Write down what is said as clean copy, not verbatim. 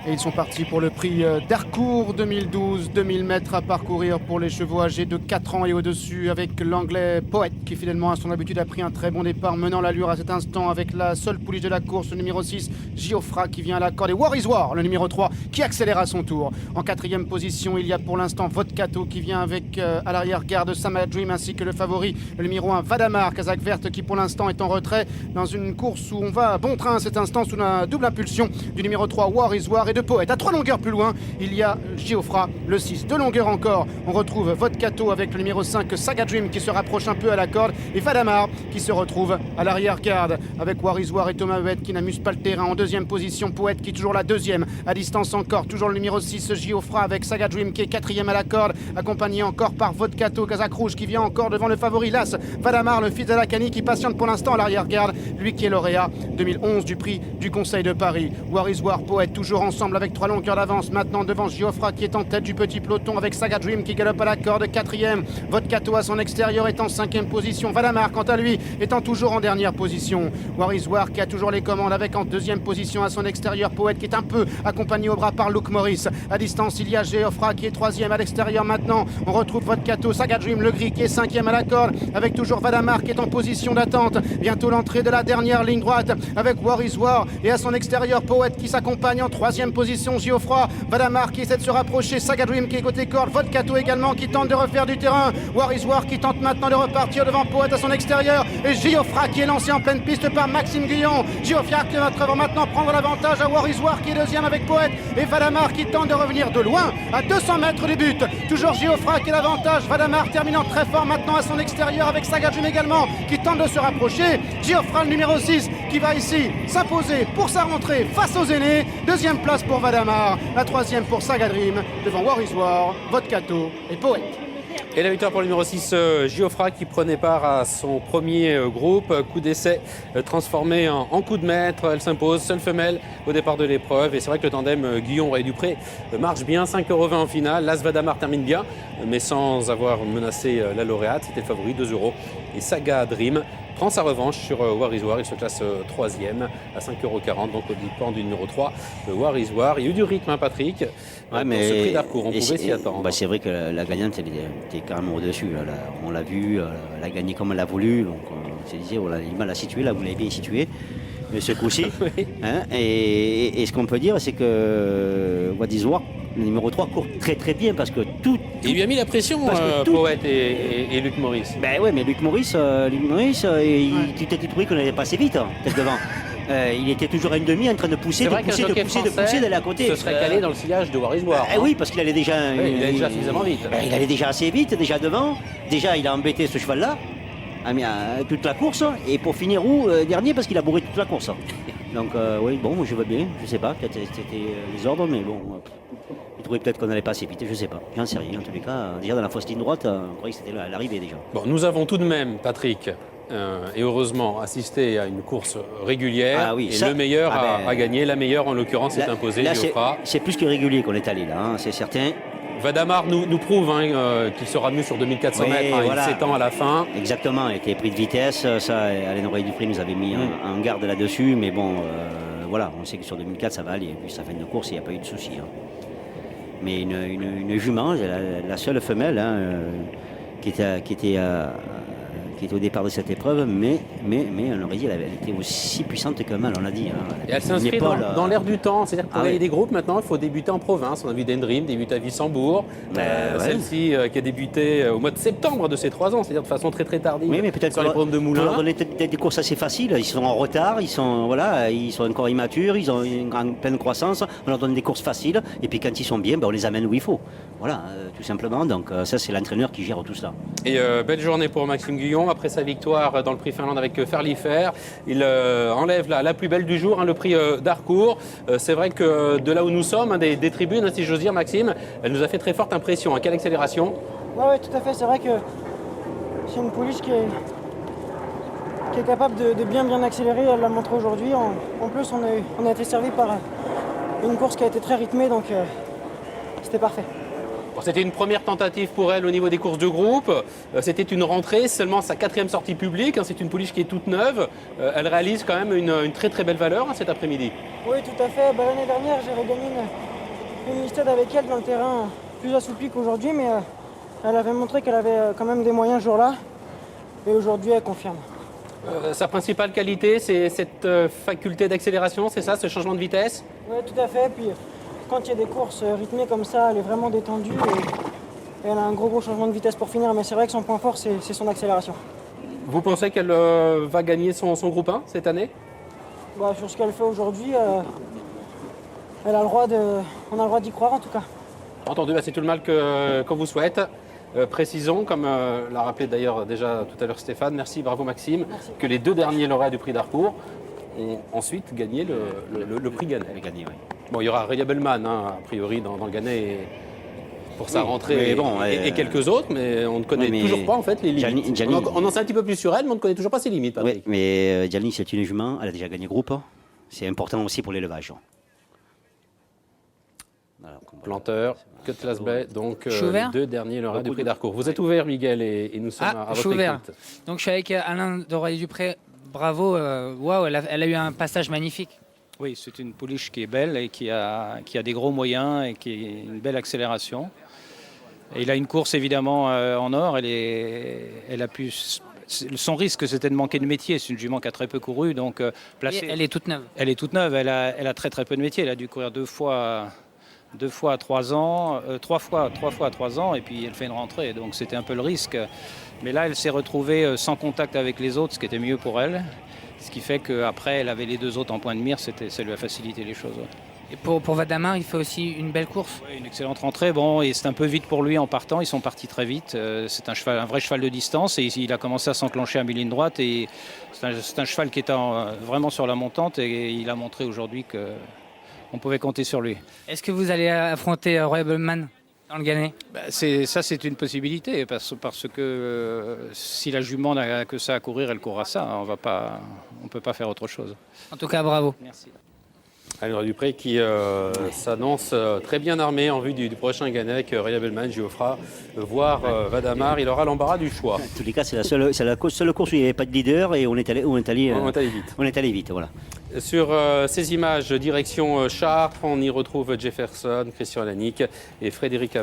Et ils sont partis pour le prix d'Harcourt 2012, 2000 mètres à parcourir pour les chevaux âgés de 4 ans et au-dessus, avec l'anglais Poète qui fidèlement à son habitude a pris un très bon départ, menant l'allure à cet instant avec la seule pouliche de la course, le numéro 6, Giofra qui vient à la corde, et War is War, le numéro 3, qui accélère à son tour. En quatrième position, il y a pour l'instant Vodkato qui vient avec à l'arrière-garde Sama Dream ainsi que le favori, le numéro 1, Vadamar, Kazakh Verte, qui pour l'instant est en retrait dans une course où on va à bon train à cet instant sous la double impulsion du numéro 3, War is War, et de Poète. À 3 longueurs plus loin, il y a Giofra, le 6. 2 longueurs encore, on retrouve Vodkato avec le numéro 5, Saga Dream, qui se rapproche un peu à la corde, et Vadamar qui se retrouve à l'arrière-garde avec War is War et Thomas Huet qui n'amuse pas le terrain. En deuxième position, Poète qui est toujours la deuxième, à distance encore, toujours le numéro 6, Giofra avec Saga Dream qui est quatrième à la corde, accompagné encore par Vodkato, Kazakh Rouge qui vient encore devant le favori, l'As Vadamar, le fils d'Alakani qui patiente pour l'instant à l'arrière-garde, lui qui est lauréat 2011 du prix du Conseil de Paris. War is War, Poète toujours ensemble avec 3 longueurs d'avance maintenant devant Giofra qui est en tête du petit peloton avec Saga Dream qui galope à la corde, quatrième. Vodkato à son extérieur est en cinquième position. Vadamar quant à lui étant toujours en dernière position. War is War qui a toujours les commandes avec en deuxième position à son extérieur Poète qui est un peu accompagné au bras par Luke Morris. À distance il y a Giofra qui est troisième à l'extérieur maintenant. On retrouve Vodkato, Saga Dream, le gris qui est cinquième à la corde avec toujours Vadamar qui est en position d'attente. Bientôt l'entrée de la dernière ligne droite avec War is War et à son extérieur Poète qui s'accompagne en troisième position. Giofra, Vadamar qui essaie de se rapprocher, Saga Dream qui est côté corde, Vodkato également qui tente de refaire du terrain, War is War qui tente maintenant de repartir devant Poète à son extérieur et Giofra qui est lancé en pleine piste par Maxime Guyon. Giofra qui va maintenant prendre l'avantage à War is War qui est deuxième avec Poète et Vadamar qui tente de revenir de loin à 200 mètres du but. Toujours Giofra qui est l'avantage, Vadamar terminant très fort maintenant à son extérieur avec Saga Dream également qui tente de se rapprocher. Giofra le numéro 6 qui va ici s'imposer pour sa rentrée face aux aînés. Deuxième place pour Vadamar, la troisième pour Saga Dream devant War is War, Vodkato et Poète. Et la victoire pour le numéro 6, Giofra, qui prenait part à son premier groupe. Coup d'essai transformé en coup de maître. Elle s'impose, seule femelle au départ de l'épreuve. Et c'est vrai que le tandem Guyon-Ray-Dupré marche bien. 5,20 € en finale. L'As Vadamar termine bien, mais sans avoir menacé la lauréate. C'était le favori, 2 €. Et Saga Dream prend sa revanche sur War is War. Il se classe troisième à 5,40 €, donc au dépend du numéro 3, War is War. Il y a eu du rythme, hein, Patrick, ouais, mais ce prix d'Harcourt, on pouvait s'y attendre. Bah, c'est vrai que la gagnante, elle était carrément au-dessus. On l'a vu, elle a gagné comme elle a voulu. Donc on s'est dit, on a du mal à situer, là vous l'avez bien situé. Mais ce coup-ci, Oui. hein, et ce qu'on peut dire, c'est que War is War, le numéro 3, court très très bien parce que tout. Il lui a mis la pression, Poète et Luc Maurice. Ben ouais, mais Luc Maurice, tu t'es trouvé qu'on allait pas assez vite, hein, peut-être devant. Il était toujours à une demi en train de pousser, d'aller à côté. Se serait calé dans le sillage de War is War. Oui, parce qu'il allait déjà. Oui, il allait déjà suffisamment vite. Il allait déjà assez vite, déjà devant. Déjà, il a embêté ce cheval-là, toute la course, et pour finir dernier, parce qu'il a bourré toute la course. Donc, oui, bon, je veux bien, je sais pas, peut-être c'était les ordres, mais bon. Il trouvait peut-être qu'on n'allait pas assez vite, je sais pas. J'en sais rien. En tous les cas, déjà dans la fausse ligne droite, on croyait que c'était l'arrivée déjà. Bon, nous avons tout de même, Patrick, et heureusement, assisté à une course régulière. Ah oui, et ça, le meilleur a gagné. La meilleure, en l'occurrence, s'est imposée, Giofra. C'est plus que régulier qu'on est allé là, hein, c'est certain. Vadamar nous prouve qu'il sera mieux sur 2400 mètres. Voilà. Il s'étend à la fin. Exactement, il était pris de vitesse. Ça, Alain Ray-Dupré nous avait mis en garde là-dessus. Mais bon, voilà, on sait que sur 2004, ça va aller. Vu sa fin de course, il n'y a pas eu de souci. Hein. Mais une jument, la seule femelle qui était au départ de cette épreuve, mais on aurait dit elle était aussi puissante que mal, on l'a dit. Hein. Et elle s'inscrit dans l'air du temps, c'est-à-dire que pour gagner des groupes maintenant, il faut débuter en province. On a vu Dendrim débuter à Wissembourg, celle-ci qui a débuté au mois de septembre de ses 3 ans, c'est-à-dire de façon très très tardive. Oui, mais peut-être sur les problèmes de Moulins. On leur donner des courses assez faciles, ils sont en retard, ils sont encore immatures, ils ont une pleine croissance, on leur donne des courses faciles, et puis quand ils sont bien, on les amène où il faut. Voilà, tout simplement. Donc ça, c'est l'entraîneur qui gère tout ça. Et belle journée pour Maxime Guyon. Après sa victoire dans le prix Finlande avec Ferlifer, il enlève la plus belle du jour, le prix d'Harcourt. C'est vrai que de là où nous sommes, des tribunes, si j'ose dire, Maxime, elle nous a fait très forte impression. Quelle accélération! Oui, tout à fait. C'est vrai que c'est une pouliche qui est capable de bien accélérer. Elle l'a montré aujourd'hui. En plus, on a été servi par une course qui a été très rythmée, donc c'était parfait. Bon, c'était une première tentative pour elle au niveau des courses de groupe. C'était une rentrée, seulement sa 4e sortie publique. C'est une pouliche qui est toute neuve. Elle réalise quand même une très très belle valeur cet après-midi. Oui, tout à fait. L'année dernière, j'avais gagné une listade avec elle dans le terrain plus assoupli qu'aujourd'hui, mais elle avait montré qu'elle avait quand même des moyens ce jour-là. Et aujourd'hui, elle confirme. Sa principale qualité, c'est cette faculté d'accélération, c'est ça, ce changement de vitesse? Oui, tout à fait. Puis quand il y a des courses rythmées comme ça, elle est vraiment détendue et elle a un gros changement de vitesse pour finir. Mais c'est vrai que son point fort, c'est son accélération. Vous pensez qu'elle va gagner son groupe 1 cette année? Sur ce qu'elle fait aujourd'hui, on a le droit d'y croire en tout cas. Entendu, c'est tout le mal qu'on vous souhaite. Précisons, comme l'a rappelé d'ailleurs déjà tout à l'heure Stéphane, merci, bravo Maxime, Merci. que les 2 derniers lauréats du prix d'Harcourt ont ensuite gagné le prix Gannet. Gagné, oui. Bon, il y aura Ria Bellman, a priori, dans le Gannet pour sa rentrée et quelques autres, mais on ne connaît toujours pas en fait les limites. On en sait un petit peu plus sur elle, mais on ne connaît toujours pas ses limites. Oui, mais Gianni, c'est une jument, elle a déjà gagné groupe. C'est important aussi pour l'élevage. Voilà, Planteur, Cutlass Bay, donc Les 2 derniers lauréats du prix d'Harcourt. Vous êtes ouvert, Miguel, et nous sommes à je suis votre ouvert. écoute. Donc je suis avec Alain Doré-Dupré. Bravo, waouh, elle a eu un passage magnifique. Oui, c'est une pouliche qui est belle et qui a des gros moyens et qui a une belle accélération. Et il a une course évidemment en or. Elle a pu. Son risque, c'était de manquer de métier. C'est une jument qui a très peu couru, donc placée. Elle est toute neuve. Elle est toute neuve. Elle a très très peu de métier. Elle a dû courir 2 fois à 3 ans, 3 fois à 3 ans, et puis elle fait une rentrée. Donc c'était un peu le risque. Mais là, elle s'est retrouvée sans contact avec les autres, ce qui était mieux pour elle. Ce qui fait qu'après, elle avait les 2 autres en point de mire, ça lui a facilité les choses. Et pour Vadamar, il fait aussi une belle course. Oui, une excellente rentrée. Bon, et c'est un peu vite pour lui en partant. Ils sont partis très vite. C'est un vrai cheval de distance. Et il a commencé à s'enclencher à mi-ligne droite. Et c'est un cheval qui est vraiment sur la montante. Et il a montré aujourd'hui qu'on pouvait compter sur lui. Est-ce que vous allez affronter Royal Bellman dans le Gannet? C'est une possibilité. Parce que si la jument n'a que ça à courir, elle courra ça. On ne peut pas faire autre chose. En tout cas, bravo. Merci. Alain Dupré qui s'annonce très bien armé en vue du prochain Gannet avec Ria Bellman, Giofra, voire Vadamar. Il aura l'embarras du choix. En tous les cas, c'est la seule course où il n'y avait pas de leader et on est allé vite. On est allé vite, voilà. Sur ces images, direction Chartres, on y retrouve Jefferson, Christian Alanic et Frédéric